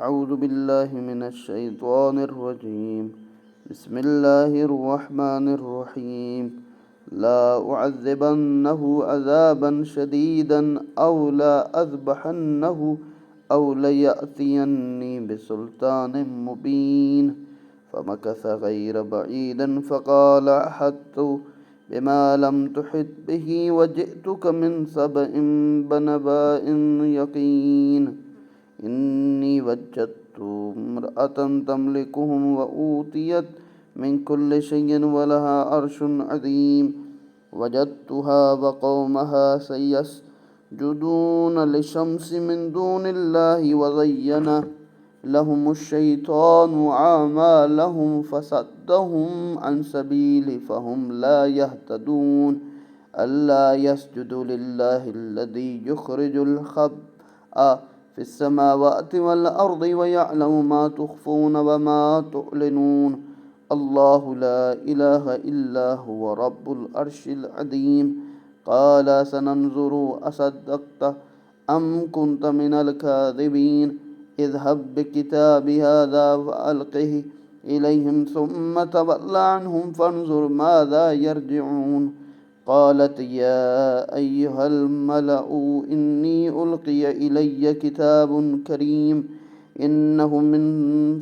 أعوذ بالله من الشيطان الرجيم. بسم الله الرحمن الرحيم. لا أعذبنه عذابا شديدا أو لا أذبحنه أو ليأتيني بسلطان مبين. فمكث غير بعيد فقال أحطت بما لم تحط به وجئتك من سبأ بنبأ يقين. إني وجدت امرأة تملكهم وأوتيت من كل شيء ولها عرش عظيم. وجدتها وقومها يسجدون للشمس من دون الله وزين لهم الشيطان أعمالهم فصدهم عن سبيله فهم لا يهتدون. ألا يسجدوا لله الذي يخرج الخبأ في السماوات والأرض ويعلم ما تخفون وما تعلنون. الله لا إله إلا هو رب العرش العظيم. قال سننظر أصدقت أم كنت من الكاذبين. اذهب بكتابي هذا فألقه إليهم ثم تول عنهم فانظر ماذا يرجعون. قالت يا أيها الملأ إني ألقي إلي كتاب كريم إنه من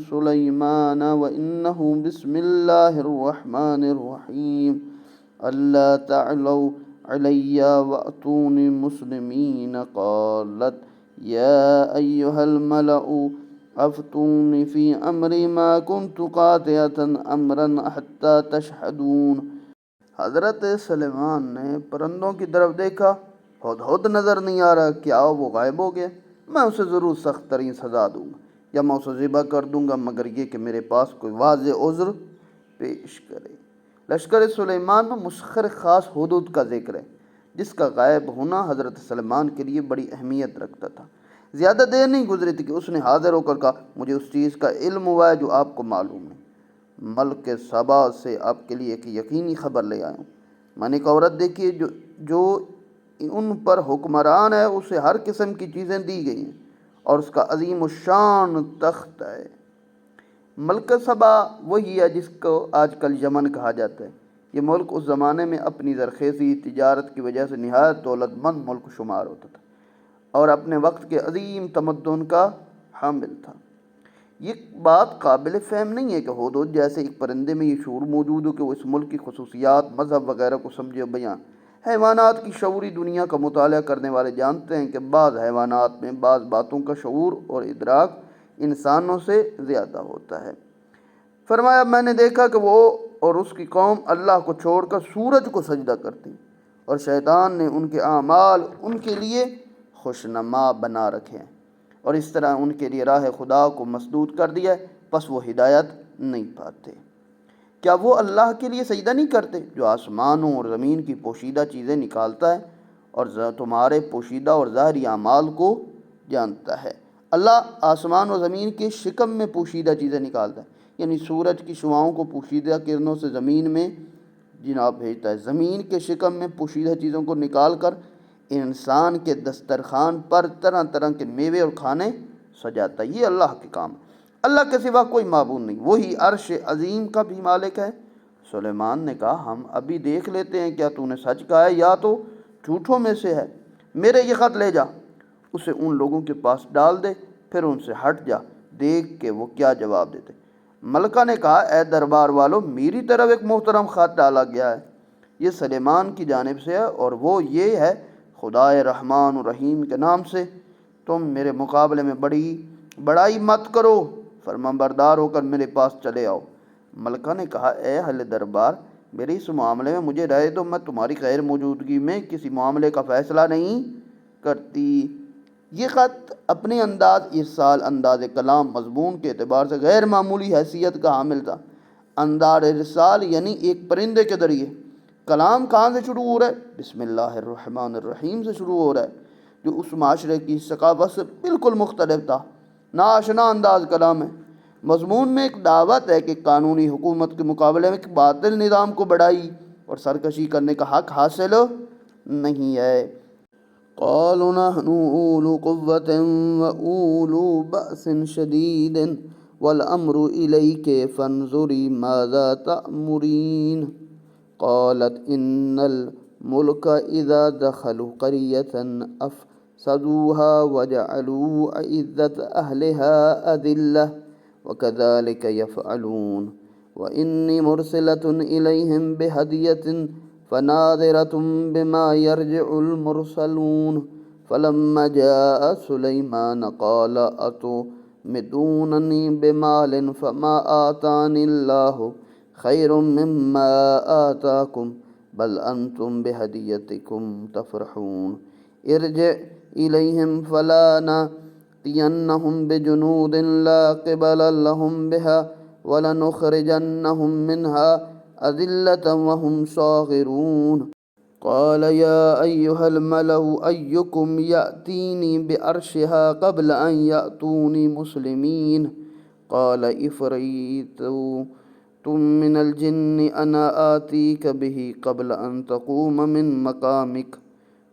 سليمان وإنه بسم الله الرحمن الرحيم. ألا تعلوا علي وأتوني مسلمين. قالت يا أيها الملأ أفتوني في أمري ما كنت قاطعة أمرا حتى تشهدون. حضرت سلیمان نے پرندوں کی طرف دیکھا، ہدہد نظر نہیں آ رہا، کیا وہ غائب ہو گیا؟ میں اسے ضرور سخت ترین سزا دوں گا یا میں اسے ذبح کر دوں گا مگر یہ کہ میرے پاس کوئی واضح عذر پیش کرے۔ لشکر سلیمان میں مسخر خاص ہدہد کا ذکر ہے جس کا غائب ہونا حضرت سلیمان کے لیے بڑی اہمیت رکھتا تھا۔ زیادہ دیر نہیں گزری تھی کہ اس نے حاضر ہو کر کہا مجھے اس چیز کا علم ہوا ہے جو آپ کو معلوم ہے۔ ملک سبا سے آپ کے لیے ایک یقینی خبر لے آیا ہوں۔ میں نے ایک عورت دیکھی ہے جو ان پر حکمران ہے، اسے ہر قسم کی چیزیں دی گئی ہیں اور اس کا عظیم الشان تخت ہے۔ ملک سبا وہی ہے جس کو آج کل یمن کہا جاتا ہے۔ یہ ملک اس زمانے میں اپنی زرخیزی تجارت کی وجہ سے نہایت دولت مند ملک شمار ہوتا تھا اور اپنے وقت کے عظیم تمدن کا حامل تھا۔ یہ بات قابل فہم نہیں ہے کہ ہدہد جیسے ایک پرندے میں یہ شعور موجود ہو کہ وہ اس ملک کی خصوصیات، مذہب وغیرہ کو سمجھے بیان۔ حیوانات کی شعوری دنیا کا مطالعہ کرنے والے جانتے ہیں کہ بعض حیوانات میں بعض باتوں کا شعور اور ادراک انسانوں سے زیادہ ہوتا ہے۔ فرمایا میں نے دیکھا کہ وہ اور اس کی قوم اللہ کو چھوڑ کر سورج کو سجدہ کرتی اور شیطان نے ان کے اعمال ان کے لیے خوشنما بنا رکھے ہیں اور اس طرح ان کے لیے راہ خدا کو مسدود کر دیا ہے، پس وہ ہدایت نہیں پاتے۔ کیا وہ اللہ کے لیے سجدہ نہیں کرتے جو آسمانوں اور زمین کی پوشیدہ چیزیں نکالتا ہے اور تمہارے پوشیدہ اور ظاہری اعمال کو جانتا ہے؟ اللہ آسمان و زمین کے شکم میں پوشیدہ چیزیں نکالتا ہے، یعنی سورج کی شعاؤں کو پوشیدہ کرنوں سے زمین میں بھیجتا ہے، زمین کے شکم میں پوشیدہ چیزوں کو نکال کر انسان کے دسترخوان پر طرح طرح کے میوے اور کھانے سجاتا ہے۔ یہ اللہ کے کام ہے، اللہ کے سوا کوئی معبود نہیں، وہی عرش عظیم کا بھی مالک ہے۔ سلیمان نے کہا ہم ابھی دیکھ لیتے ہیں کیا تو نے سچ کہا ہے یا تو جھوٹوں میں سے ہے۔ میرے یہ خط لے جا، اسے ان لوگوں کے پاس ڈال دے، پھر ان سے ہٹ جا، دیکھ کہ وہ کیا جواب دیتے۔ ملکہ نے کہا اے دربار والو، میری طرف ایک محترم خط ڈالا گیا ہے، یہ سلیمان کی جانب سے ہے اور وہ یہ ہے خدائے رحمان و رحیم کے نام سے تم میرے مقابلے میں بڑائی مت کرو، فرمان بردار ہو کر میرے پاس چلے آؤ۔ ملکہ نے کہا اے اہل دربار، میرے اس معاملے میں مجھے رائے دو، میں تمہاری غیر موجودگی میں کسی معاملے کا فیصلہ نہیں کرتی۔ یہ خط اپنے انداز ارسال، انداز کلام، مضمون کے اعتبار سے غیر معمولی حیثیت کا حامل تھا۔ انداز ارسال یعنی ایک پرندے کے ذریعے۔ کلام کہاں سے شروع ہو رہا ہے؟ بسم اللہ الرحمن الرحیم سے شروع ہو رہا ہے، جو اس معاشرے کی ثقافت سے بالکل مختلف تھا، ناآشنا انداز کلام ہے۔ مضمون میں ایک دعوت ہے کہ قانونی حکومت کے مقابلے میں ایک باطل نظام کو بڑائی اور سرکشی کرنے کا حق حاصل نہیں ہے۔ قالوا نحن أولو قوة وأولو بأس شديد والأمر إليك فانظري ماذا تأمرين قالت إن الملك إذا دخلوا قرية أفسدوها وجعلوا أعزة أهلها أذلة وكذلك يفعلون وإني مرسلة إليهم بهدية فناظرة بما يرجع المرسلون فلما جاء سليمان قال أتمدونني بمال فما آتاني الله خير مما آتاكم بل أنتم بهديتكم تفرحون ارجع إليهم فلا نأتينهم بجنود لا قبل لهم بها ولنخرجنهم منها أذلة وهم صاغرون قال يا أيها الملأ أيكم يأتيني بعرشها قبل أن يأتوني مسلمين قال إفريت من الجن أنا آتيك به قبل أن تقوم من مقامك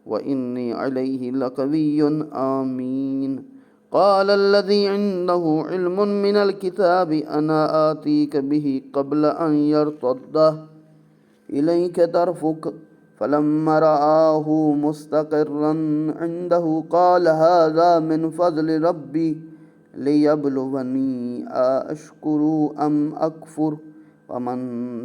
وإني عليه لقوي آمين قال الذي عنده علم من الكتاب أنا آتيك به قبل أن يرتد إليك طرفك فلما رآه مستقرا عنده قال هذا من فضل ربي ليبلوني أشكر أم أكفر ومن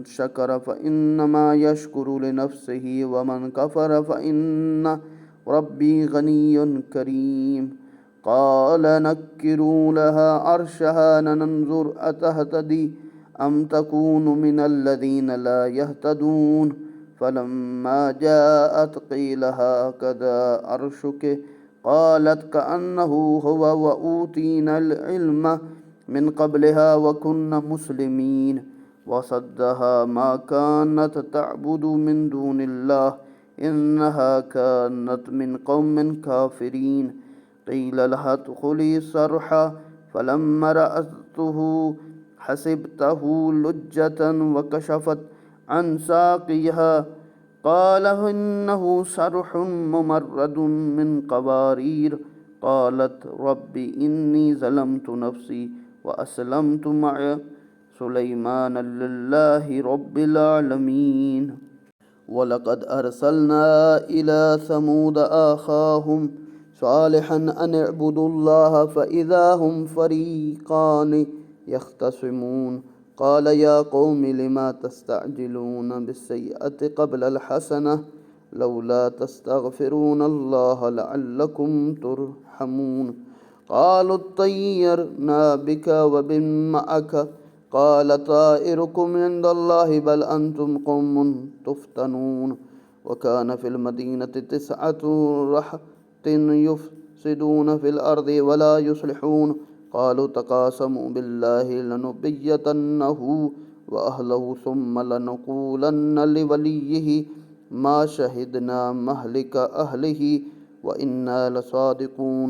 شكر فإنما يشكر لنفسه ومن كفر فإن ربي غني كريم قال نكروا لها عرشها ننظر أتهتدي أم تكون من الذين لا يهتدون فلما جاءت قيل هكذا عرشك قالت كأنه هو وأوتينا العلم من قبلها وكنا مسلمين وصدها ما كانت تعبد من دون الله إنها كانت من قوم كافرين قيل لها ادخلي صرحا فلما رأته حسبته لجة وكشفت عن ساقيها قال إنه صرح ممرد من قوارير قالت رب إني ظلمت نفسي وأسلمت مع سليمان لله رب العالمين وَلَقَدْ أَرْسَلْنَا إِلَى ثَمُودَ أَخَاهُمْ صَالِحًا أَنِ اعْبُدُوا اللَّهَ فَإِذَا هُمْ فَرِيقَانِ يَخْتَصِمُونَ قَالَ يَا قَوْمِ لِمَ تَسْتَعْجِلُونَ بِالسَّيِّئَةِ قَبْلَ الْحَسَنَةِ لَوْلَا تَسْتَغْفِرُونَ اللَّهَ لَعَلَّكُمْ تُرْحَمُونَ قَالُوا اطَّيَّرْنَا بِكَ وَبِمَّنْ مَعَكَ قال طائركم عند الله بل أنتم قوم تفتنون وكان في المدينة 9 رهط يفسدون في الأرض ولا يصلحون قالوا تقاسموا بالله لنبيتنه وأهله ثم لنقولن لوليه ما شهدنا مهلك أهله وإنا لصادقون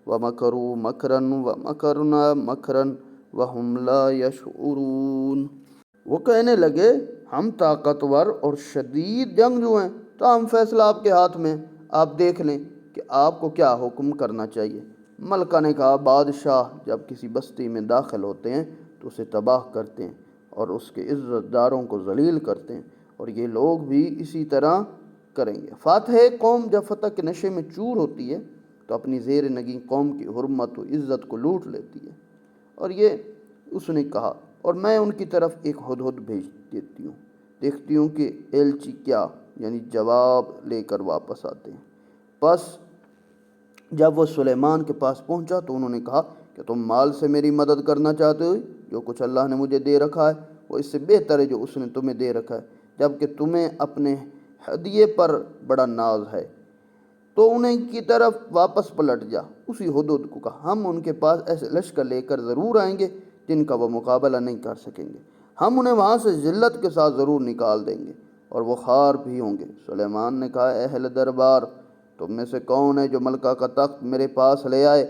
ومكروا مكرا ومكرنا مكرا وَهُمْ لَا يَشْعُرُونَ وہ کہنے لگے ہم طاقتور اور شدید جنگجو ہیں تاہم فیصلہ آپ کے ہاتھ میں، آپ دیکھ لیں کہ آپ کو کیا حکم کرنا چاہیے۔ ملکہ نے کہا بادشاہ جب کسی بستی میں داخل ہوتے ہیں تو اسے تباہ کرتے ہیں اور اس کے عزت داروں کو ذلیل کرتے ہیں، اور یہ لوگ بھی اسی طرح کریں گے۔ فاتح قوم جب فتح کے نشے میں چور ہوتی ہے تو اپنی زیر نگین قوم کی حرمت و عزت کو لوٹ لیتی ہے، اور یہ اس نے کہا اور میں ان کی طرف ایک ہدہد بھیج دیتی ہوں، دیکھتی ہوں کہ ایلچی کیا یعنی جواب لے کر واپس آتے ہیں۔ بس جب وہ سلیمان کے پاس پہنچا تو انہوں نے کہا کہ تم مال سے میری مدد کرنا چاہتے ہو، جو کچھ اللہ نے مجھے دے رکھا ہے وہ اس سے بہتر ہے جو اس نے تمہیں دے رکھا ہے، جبکہ تمہیں اپنے ہدیے پر بڑا ناز ہے، تو انہیں کی طرف واپس پلٹ جا۔ اسی ہدہد کو کہا ہم ان کے پاس ایسے لشکر لے کر ضرور آئیں گے جن کا وہ مقابلہ نہیں کر سکیں گے، ہم انہیں وہاں سے ذلت کے ساتھ ضرور نکال دیں گے اور وہ خوار بھی ہوں گے۔ سلیمان نے کہا اے اہل دربار، تم میں سے کون ہے جو ملکہ کا تخت میرے پاس لے آئے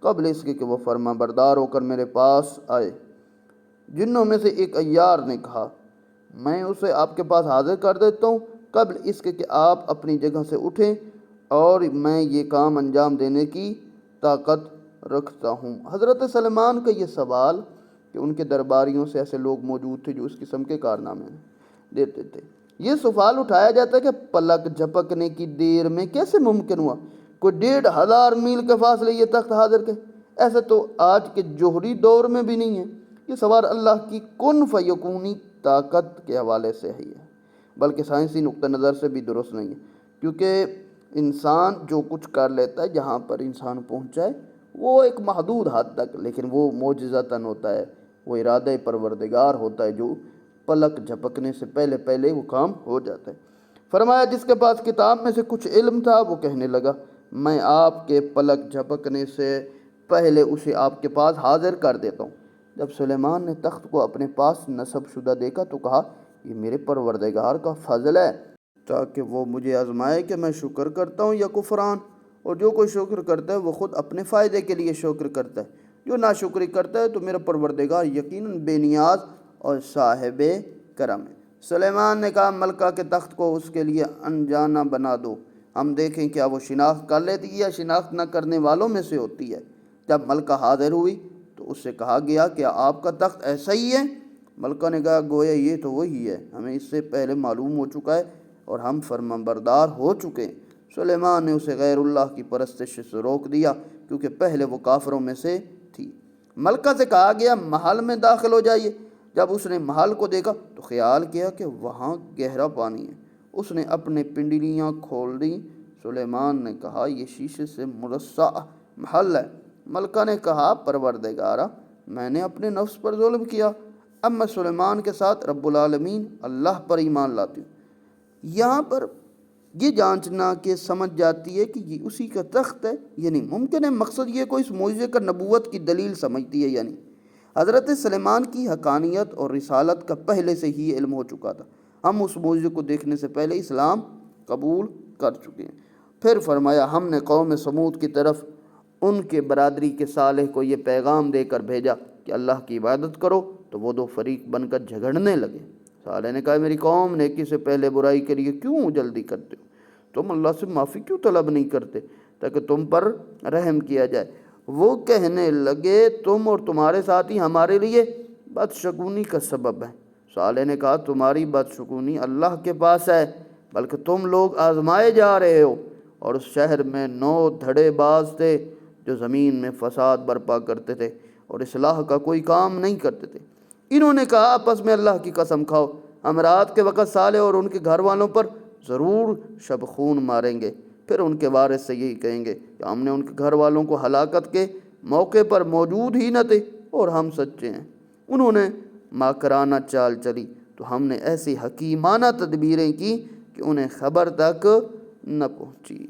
قبل اس کے کہ وہ فرما بردار ہو کر میرے پاس آئے؟ جنوں میں سے ایک عیار نے کہا میں اسے آپ کے پاس حاضر کر دیتا ہوں قبل اس کے کہ آپ اپنی جگہ سے اٹھیں اور میں یہ کام انجام دینے کی طاقت رکھتا ہوں۔ حضرت سلیمان کا یہ سوال کہ ان کے درباریوں سے ایسے لوگ موجود تھے جو اس قسم کے کارنامے دیتے تھے، یہ سوال اٹھایا جاتا ہے کہ پلک جھپکنے کی دیر میں کیسے ممکن ہوا؟ کوئی 1500 میل کے فاصلے یہ تخت حاضر کے؟ ایسے تو آج کے جوہری دور میں بھی نہیں ہے۔ یہ سوال اللہ کی کن فیکونی طاقت کے حوالے سے ہے، بلکہ سائنسی نقطہ نظر سے بھی درست نہیں ہے، کیونکہ انسان جو کچھ کر لیتا ہے، جہاں پر انسان پہنچا ہے وہ ایک محدود حد تک، لیکن وہ معجزتاً ہوتا ہے، وہ ارادہ پروردگار ہوتا ہے جو پلک جھپکنے سے پہلے پہلے وہ کام ہو جاتا ہے۔ فرمایا جس کے پاس کتاب میں سے کچھ علم تھا وہ کہنے لگا میں آپ کے پلک جھپکنے سے پہلے اسے آپ کے پاس حاضر کر دیتا ہوں۔ جب سلیمان نے تخت کو اپنے پاس نصب شدہ دیکھا تو کہا یہ میرے پروردگار کا فضل ہے تاکہ وہ مجھے آزمائے کہ میں شکر کرتا ہوں یا کفران، اور جو کوئی شکر کرتا ہے وہ خود اپنے فائدے کے لیے شکر کرتا ہے، جو ناشکری کرتا ہے تو میرا پروردگار یقیناً بے نیاز اور صاحب کرم ہے۔ سلیمان نے کہا ملکہ کے تخت کو اس کے لیے انجانہ بنا دو، ہم دیکھیں کیا وہ شناخت کر لیتی ہے یا شناخت نہ کرنے والوں میں سے ہوتی ہے۔ جب ملکہ حاضر ہوئی تو اس سے کہا گیا کہ آپ کا تخت ایسا ہی ہے؟ ملکہ نے کہا گویا یہ تو وہی ہے، ہمیں اس سے پہلے معلوم ہو چکا ہے اور ہم فرمانبردار ہو چکے ہیں۔ سلیمان نے اسے غیر اللہ کی پرستش سے روک دیا کیونکہ پہلے وہ کافروں میں سے تھی۔ ملکہ سے کہا گیا محل میں داخل ہو جائیے۔ جب اس نے محل کو دیکھا تو خیال کیا کہ وہاں گہرا پانی ہے، اس نے اپنے پنڈلیاں کھول دیں۔ سلیمان نے کہا یہ شیشے سے مرصع محل ہے۔ ملکہ نے کہا پروردگارا میں نے اپنے نفس پر ظلم کیا، اب میں سلیمان کے ساتھ رب العالمین اللہ پر ایمان لاتی ہوں۔ یہاں پر یہ جانچنا کہ سمجھ جاتی ہے کہ یہ اسی کا تخت ہے، یعنی ممکن ہے مقصد یہ کوئی اس معجزے کا نبوت کی دلیل سمجھتی ہے، یعنی حضرت سلیمان کی حقانیت اور رسالت کا پہلے سے ہی علم ہو چکا تھا، ہم اس معجزے کو دیکھنے سے پہلے اسلام قبول کر چکے ہیں۔ پھر فرمایا ہم نے قوم سمود کی طرف ان کے برادری کے صالح کو یہ پیغام دے کر بھیجا کہ اللہ کی عبادت کرو، تو وہ دو فریق بن کر جھگڑنے لگے۔ صالح نے کہا میری قوم نیکی سے پہلے برائی کے لیے کیوں جلدی کرتے ہو؟ تم اللہ سے معافی کیوں طلب نہیں کرتے تاکہ تم پر رحم کیا جائے؟ وہ کہنے لگے تم اور تمہارے ساتھی ہمارے لیے بدشگونی کا سبب ہے۔ صالح نے کہا تمہاری بدشگونی اللہ کے پاس ہے، بلکہ تم لوگ آزمائے جا رہے ہو، اور اس شہر میں 9 دھڑے باز تھے جو زمین میں فساد برپا کرتے تھے اور اصلاح کا کوئی کام نہیں کرتے تھے۔ انہوں نے کہا آپس میں اللہ کی قسم کھاؤ ہم رات کے وقت صالح اور ان کے گھر والوں پر ضرور شب خون ماریں گے، پھر ان کے وارث سے یہی کہیں گے کہ ہم نے ان کے گھر والوں کو ہلاکت کے موقع پر موجود ہی نہ تھے اور ہم سچے ہیں۔ انہوں نے ماکرانہ چال چلی تو ہم نے ایسی حکیمانہ تدبیریں کی کہ انہیں خبر تک نہ پہنچی۔